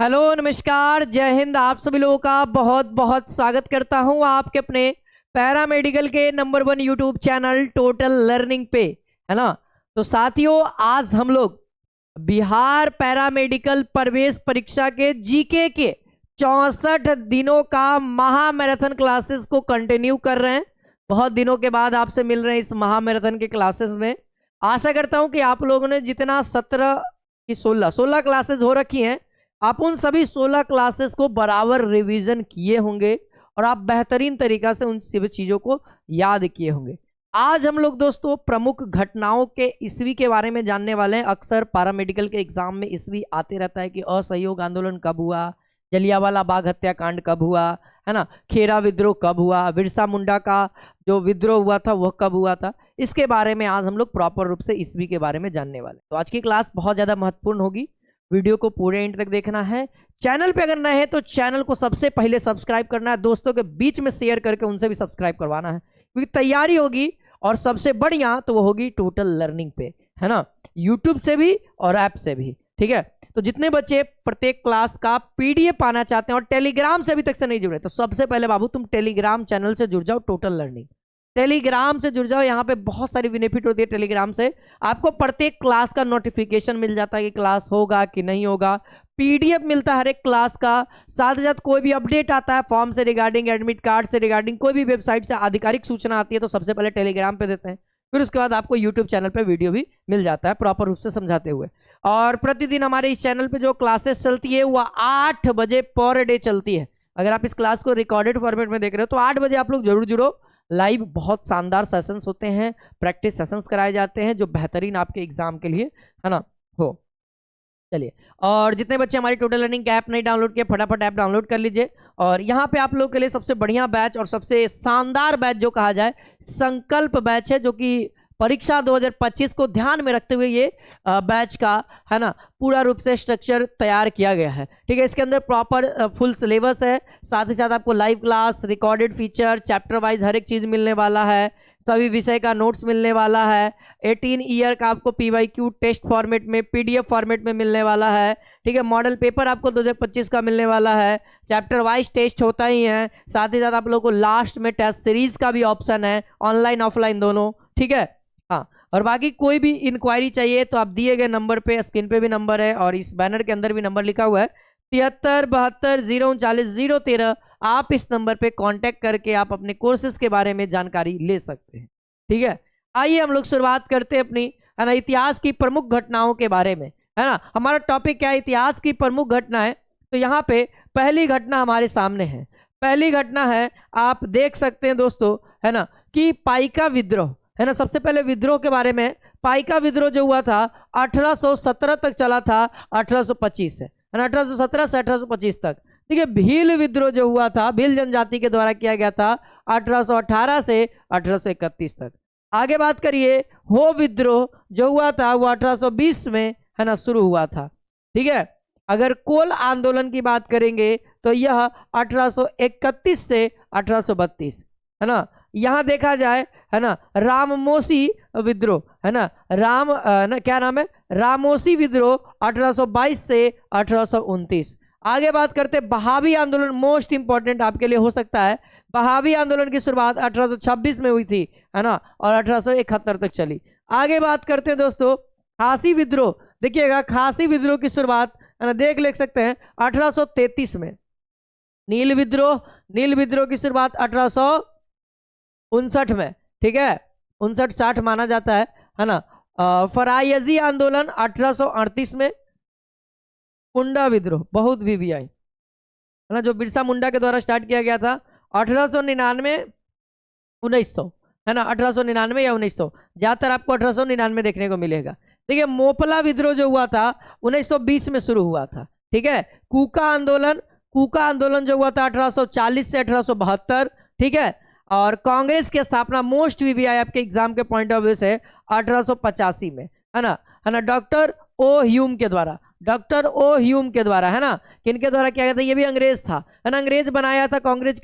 Hello नमस्कार जय हिंद। आप सभी लोगों का बहुत बहुत स्वागत करता हूं आपके अपने पैरामेडिकल के number 1 YouTube channel total learning पे, है ना। तो साथियों, आज हम लोग बिहार पैरामेडिकल प्रवेश परीक्षा के जीके के 64 दिनों का महामैराथन क्लासेस को कंटिन्यू कर रहे हैं। बहुत दिनों के बाद आपसे मिल रहे हैं इस महामैराथन के क्लासेस में। आशा करता हूं कि आप लोगों ने जितना 17 की 16 क्लासेस हो रखी हैं, आप उन सभी 16 क्लासेस को बराबर रिवीजन किए होंगे और आप बेहतरीन तरीका से उन सभी चीजों को याद किए होंगे। आज हम लोग दोस्तों प्रमुख घटनाओं के ईस्वी के बारे में जानने वाले हैं। अक्सर पैरामेडिकल के एग्जाम में ईस्वी आते रहता है कि असहयोग आंदोलन कब हुआ, जलियांवाला बाग हत्याकांड कब हुआ, है ना, खेरा विद्रोह कब हुआ, बिरसा मुंडा का जो विद्रोह हुआ था वह कब हुआ था। इसके बारे में आज हम लोग प्रॉपर रूप से ईस्वी के बारे में जानने वाले। तो आज की क्लास बहुत ज्यादा महत्वपूर्ण होगी, वीडियो को पूरे एंड तक देखना है। चैनल पे अगर नए हैं तो चैनल को सबसे पहले सब्सक्राइब करना है, दोस्तों के बीच में शेयर करके उनसे भी सब्सक्राइब करवाना है, क्योंकि तैयारी होगी और सबसे बढ़िया तो वो होगी टोटल लर्निंग पे, है ना, यूट्यूब से भी और ऐप से भी। ठीक है, तो जितने बच्चे प्रत्येक क्लास का पीडीएफ पाना चाहते हैं और टेलीग्राम से अभी तक से नहीं जुड़े, तो सबसे पहले बाबू तुम टेलीग्राम चैनल से जुड़ जाओ, टोटल लर्निंग टेलीग्राम से जुड़ जाओ। यहाँ पे बहुत सारी बेनिफिट होती है टेलीग्राम से। आपको प्रत्येक क्लास का नोटिफिकेशन मिल जाता है कि क्लास होगा कि नहीं होगा, पीडीएफ मिलता है हर एक क्लास का, साथ ही साथ कोई भी अपडेट आता है फॉर्म से रिगार्डिंग, एडमिट कार्ड से रिगार्डिंग, कोई भी वेबसाइट से आधिकारिक सूचना आती है तो सबसे पहले टेलीग्राम पे देते हैं, फिर उसके बाद आपको यूट्यूब चैनल पे वीडियो भी मिल जाता है प्रॉपर रूप से समझाते हुए। और प्रतिदिन हमारे इस चैनल पे जो क्लासेस चलती है वह 8 बजे पर डे चलती है। अगर आप इस क्लास को रिकॉर्डेड फॉर्मेट में देख रहे हो तो 8 बजे आप लोग जरूर जुड़ो। लाइव बहुत शानदार सेशंस होते हैं, प्रैक्टिस सेशंस कराए जाते हैं जो बेहतरीन आपके एग्जाम के लिए, है ना, हो। चलिए, और जितने बच्चे हमारी टोटल लर्निंग ऐप नहीं डाउनलोड किए, फटाफट ऐप डाउनलोड कर लीजिए। और यहाँ पे आप लोग के लिए सबसे बढ़िया बैच और सबसे शानदार बैच जो कहा जाए संकल्प बैच है, जो कि परीक्षा 2025 को ध्यान में रखते हुए ये बैच का, है ना, पूरा रूप से स्ट्रक्चर तैयार किया गया है। ठीक है, इसके अंदर प्रॉपर फुल सिलेबस है, साथ ही साथ आपको live class, recorded feature, chapter wise हर एक चीज मिलने वाला है, सभी विषय का नोट्स मिलने वाला है, 18 ईयर का आपको पीवाईक्यू टेस्ट फॉर्मेट में, पीडीएफ फॉर्मेट में मिलने वाला है। ठीक है, मॉडल पेपर आपको 2025 का मिलने वाला है, चैप्टर वाइज टेस्ट होता ही है, साथ ही साथ आप लोगों को लास्ट में टेस्ट सीरीज का भी ऑप्शन है, ऑनलाइन ऑफलाइन दोनों। ठीक है, हाँ, और बाकी कोई भी इंक्वायरी चाहिए तो आप दिए गए नंबर पे, स्क्रीन पे भी नंबर है और इस बैनर के अंदर भी नंबर लिखा हुआ है 7372 039 013। आप इस नंबर पे कांटेक्ट करके आप अपने कोर्सेज के बारे में जानकारी ले सकते हैं। ठीक है, आइए हम लोग शुरुआत करते हैं अपनी, है ना, इतिहास की प्रमुख घटनाओं के बारे में, है ना। हमारा टॉपिक क्या है, इतिहास की प्रमुख घटना है। तो यहाँ पे पहली घटना हमारे सामने है। पहली घटना है, आप देख सकते हैं दोस्तों, है ना, कि पाइका विद्रोह, है ना। सबसे पहले विद्रोह के बारे में, पाइका विद्रोह जो हुआ था 1817 तक चला था, 1825 है ना, 1817 से 1825 तक। ठीक है, भील विद्रोह जो हुआ था भील जनजाति के द्वारा किया गया था 1818 से 1831 तक। आगे बात करिए, हो विद्रोह जो हुआ था वो 1820 में, है ना, शुरू हुआ था। ठीक है, अगर कोल आंदोलन की बात करेंगे तो यह 1831 से 1832, है ना। यहां देखा जाए, है ना, राममोसी विद्रोह, है ना, क्या नाम है, रामोसी विद्रोह 1822 से 1829। आगे बात करते हैं बहावी आंदोलन, मोस्ट इंपॉर्टेंट आपके लिए हो सकता है। बहावी आंदोलन की शुरुआत 1826 में हुई थी, है ना, और 1871 तक चली। आगे बात करते हैं दोस्तों खासी विद्रोह। देखिएगा, खासी विद्रोह की शुरुआत, है ना, देख सकते हैं 1833 में। नील विद्रोह की शुरुआत 1859 में। ठीक है, 59-60 माना जाता है ना। फरायजी आंदोलन 1838 में। मुंडा विद्रोह, बहुत वीवीआई, है ना, जो बिरसा मुंडा के द्वारा स्टार्ट किया गया था 1899 1900, है ना, 1899 या 1900, ज्यादातर आपको 1899 देखने को मिलेगा। देखिए, मोपला विद्रोह जो हुआ था 1920 में शुरू हुआ था। ठीक है, कूका आंदोलन जो हुआ था 1840 से 1872। ठीक है, और कांग्रेस की स्थापना, मोस्ट वीवीआई आपके एग्जाम के पॉइंट ऑफ व्यू से 1885 में, है ना, डॉक्टर ओ ह्यूम के द्वारा, डॉक्टर ओ ह्यूम के द्वारा, है ना। किनके द्वारा किया गया था, ये भी अंग्रेज था, है ना। अंग्रेज बनाया था। कांग्रेस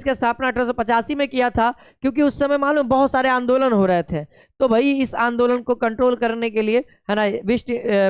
की स्थापना 1885 में किया था, क्योंकि उस समय मालूम बहुत सारे आंदोलन हो रहे थे। तो भाई इस आंदोलन को कंट्रोल करने के लिए, है ना,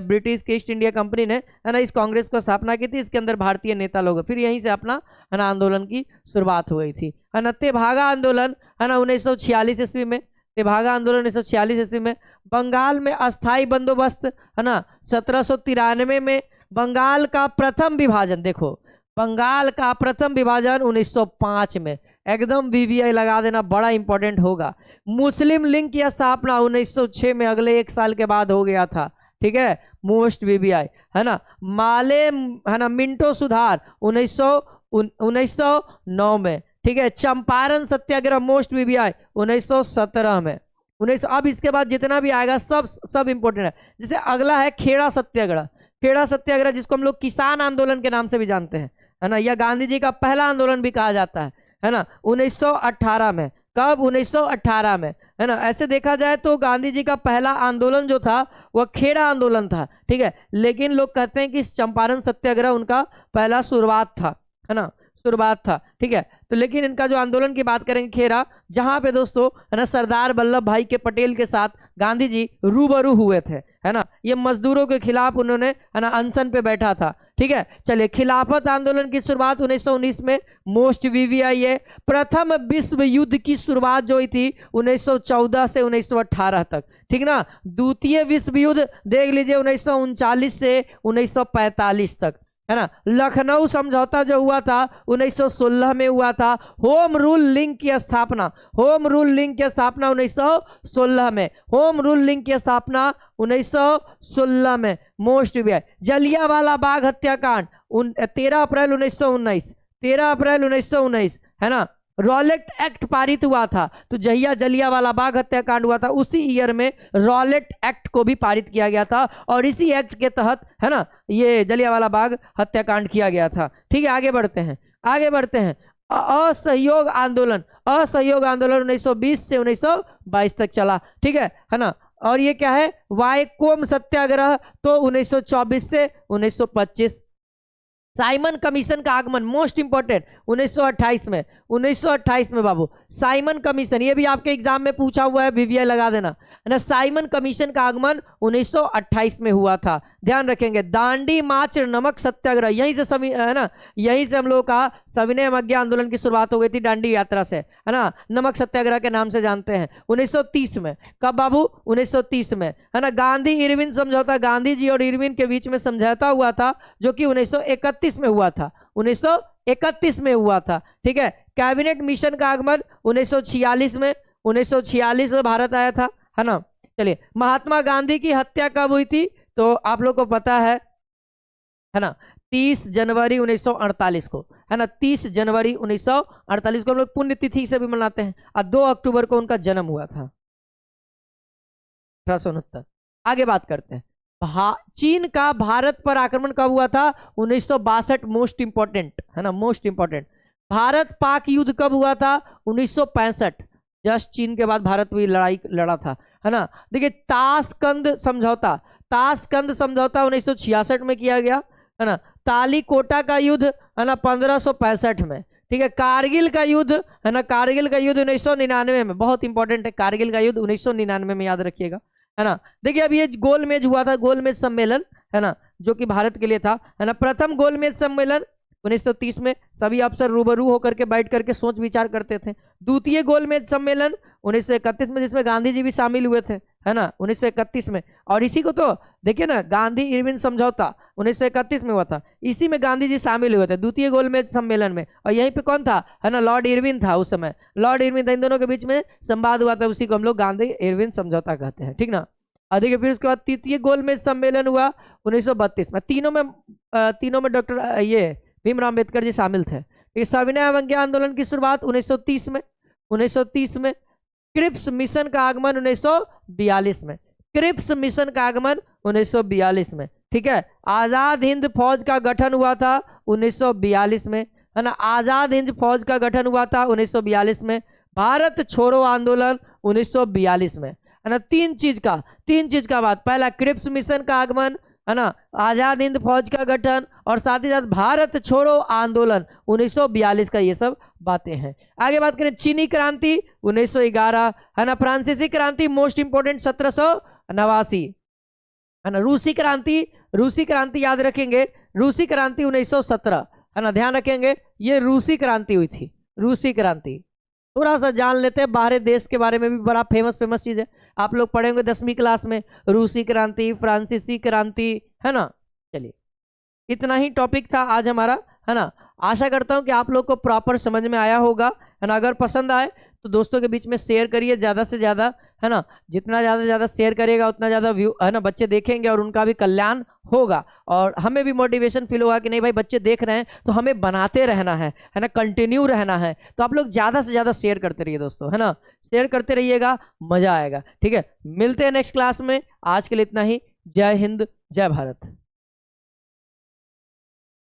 ब्रिटिश की ईस्ट इंडिया कंपनी ने, है ना, इस कांग्रेस को स्थापना की थी। इसके अंदर भारतीय नेता लोग, फिर यहीं से अपना, है ना, आंदोलन की शुरुआत हो गई थी, है ना। तेभागा आंदोलन, है ना, 1946 ईस्वी में। तेभागा आंदोलन 1946 ईस्वी में। बंगाल में अस्थाई बंदोबस्त, है ना, 1793 में। बंगाल का प्रथम विभाजन, देखो बंगाल का प्रथम विभाजन 1905 में। एकदम वीवीआई लगा देना, बड़ा इंपॉर्टेंट होगा। मुस्लिम लीग की स्थापना 1906 में, अगले 1 साल के बाद हो गया था, ठीक है, मोस्ट वीवीआई, है ना। माले, है ना, मिंटो सुधार 1909 में, ठीक है। चंपारण सत्याग्रह मोस्ट वीवीआई 1917 में। अब इसके बाद जितना भी आएगा सब इंपॉर्टेंट है। जैसे अगला है खेड़ा सत्याग्रह। खेड़ा सत्याग्रह जिसको हम लोग किसान आंदोलन के नाम से भी जानते हैं, है ना, या गांधी जी का पहला आंदोलन भी कहा जाता है ना, 1918 में। कब, 1918 में, है ना। ऐसे देखा जाए तो गांधी जी का पहला आंदोलन जो था वह खेड़ा आंदोलन था, ठीक है। लेकिन लोग कहते हैं कि चंपारण सत्याग्रह उनका पहला शुरुआत था, है ना, शुरुआत था, ठीक है। तो लेकिन इनका जो आंदोलन की बात करेंगे खेड़ा, जहां पे दोस्तों, है ना, सरदार वल्लभ भाई के पटेल के साथ गांधी जी रूबरू हुए थे, है ना। ये मजदूरों के खिलाफ उन्होंने, है ना, अनशन पे बैठा था, ठीक है। चलिए, खिलाफत आंदोलन की शुरुआत 1919 में, मोस्ट वीवीआई है। प्रथम विश्व युद्ध की शुरुआत जो हुई थी 1914 से 1918 तक, ठीक ना। द्वितीय विश्व युद्ध देख लीजिए 1939 से 1945 तक, है ना। लखनऊ समझौता जो हुआ था 1916 में हुआ था। होम रूल लीग की स्थापना, होम रूल लीग की स्थापना 1916 में, होम रूल लीग की स्थापना 1916 में, मोस्ट वीवीआई। जलियांवाला बाग हत्याकांड 13 अप्रैल 1919, 13 अप्रैल 1919, है ना। रॉलेट एक्ट पारित हुआ था, तो जहिया जलियांवाला बाग हत्याकांड हुआ था उसी ईयर में रॉलेट एक्ट को भी पारित किया गया था, और इसी एक्ट के तहत, है ना, ये जलियांवाला बाग हत्याकांड किया गया था, ठीक है। आगे बढ़ते हैं, आगे बढ़ते हैं। असहयोग आंदोलन, असहयोग आंदोलन 1920 से 1922 तक चला, ठीक है ना। और ये क्या है, वाइकोम सत्याग्रह, तो 1924 से 1925। साइमन कमीशन का आगमन, मोस्ट इंपॉर्टेंट, 1928 में, 1928 में बाबू साइमन कमीशन, ये भी आपके एग्जाम में पूछा हुआ है, वीवीआई लगा देना, है ना। साइमन कमीशन का आगमन 1928 में हुआ था, ध्यान रखेंगे। दांडी मार्च नमक सत्याग्रह, यहीं से है ना, यहीं से हम लोगों का सविनय अवज्ञा आंदोलन की शुरुआत हो गई थी, दांडी यात्रा से, है ना। नमक सत्याग्रह के नाम से जानते हैं, 1930 में। कब बाबू, 1930 में, है ना। गांधी इरविन समझौता, गांधी जी और इरविन के बीच में समझौता हुआ था, जो कि 1931 में हुआ था, 1931 में हुआ था, ठीक है। कैबिनेट मिशन का आगमन 1946 में, 1946 में भारत आया था, है ना। चलिए, महात्मा गांधी की हत्या कब हुई थी, तो आप लोग को पता है ना, 30 जनवरी 1948 को, है ना, 30 जनवरी 1948 को हम लोग पुण्यतिथि से भी मनाते हैं, और 2 अक्टूबर को उनका जन्म हुआ था, 1869। आगे बात करते हैं। चीन का भारत पर आक्रमण कब हुआ था, 1962, मोस्ट इंपॉर्टेंट, है ना, मोस्ट इंपॉर्टेंट। भारत पाक युद्ध कब हुआ था, 1965, जस्ट चीन के बाद भारत भी लड़ाई लड़ा था, है ना। देखिए, ताशकंद समझौता, ताशकंद समझौता 1966 में किया गया, है ना। तालीकोटा का युद्ध, है ना, 1565 में, ठीक है। कारगिल का युद्ध, है ना, कारगिल का युद्ध 1999 में, बहुत इंपॉर्टेंट है, कारगिल का युद्ध 1999 में, याद रखिएगा, है ना। देखिए, अभी ये गोलमेज हुआ था, गोलमेज सम्मेलन, है ना, जो कि भारत के लिए था, है ना। प्रथम गोलमेज सम्मेलन 1930 में, सभी अफसर रूबरू होकर के बैठ करके सोच विचार करते थे। द्वितीय गोलमेज सम्मेलन 1931 में, जिसमें गांधी जी भी शामिल हुए थे, है ना, 1931 में। और इसी को तो देखिए ना, गांधी इरविन समझौता 1931 में हुआ था, इसी में गांधी जी शामिल हुए थे, द्वितीय गोलमेज सम्मेलन में। और यहीं पे कौन था, है ना, लॉर्ड इरविन था उस समय, लॉर्ड इरविन था, इन दोनों के बीच में संवाद हुआ था, उसी को हम लोग गांधी इरविन समझौता कहते हैं, ठीक ना। और देखिए, फिर उसके बाद तृतीय गोलमेज सम्मेलन हुआ 1932 में। तीनों में डॉक्टर ये भीमराव अम्बेडकर जी शामिल थे। सविनय अवज्ञा आंदोलन की शुरुआत 1930 में, 1930 में। क्रिप्स मिशन का आगमन 1942 में, क्रिप्स मिशन का आगमन 1942 में, ठीक है। आजाद हिंद फौज का गठन हुआ था 1942 में, है ना, आजाद हिंद फौज का गठन हुआ था 1942 में। भारत छोड़ो आंदोलन 1942 में, है ना। तीन चीज का बात, पहला क्रिप्स मिशन का आगमन है ना, आजाद हिंद फौज का गठन और साथ ही साथ भारत छोड़ो आंदोलन 1942 का, ये सब बातें हैं। आगे बात करें चीनी क्रांति 1911, है ना, फ्रांसीसी क्रांति मोस्ट इंपोर्टेंट 1789, है ना, रूसी क्रांति याद रखेंगे, रूसी क्रांति 1917, है ना, ध्यान रखेंगे ये रूसी क्रांति हुई थी, रूसी क्रांति। थोड़ा सा जान लेते हैं बाहरी देश के बारे में भी, बड़ा फेमस चीज है, आप लोग पढ़ेंगे 10वीं क्लास में, रूसी क्रांति, फ्रांसीसी क्रांति, है ना। चलिए इतना ही टॉपिक था आज हमारा, है ना। आशा करता हूं कि आप लोग को प्रॉपर समझ में आया होगा, है ना। अगर पसंद आए तो दोस्तों के बीच में शेयर करिए ज्यादा से ज्यादा, है ना। जितना ज्यादा शेयर करिएगा उतना ज्यादा व्यू, है ना, बच्चे देखेंगे और उनका भी कल्याण होगा और हमें भी मोटिवेशन फील होगा कि नहीं भाई बच्चे देख रहे हैं तो हमें बनाते रहना है ना, कंटिन्यू रहना है। तो आप लोग ज्यादा से ज्यादा शेयर करते रहिए दोस्तों, है ना, शेयर करते रहिएगा, मजा आएगा। ठीक है, मिलते हैं नेक्स्ट क्लास में, आज के लिए इतना ही। जय हिंद, जय भारत।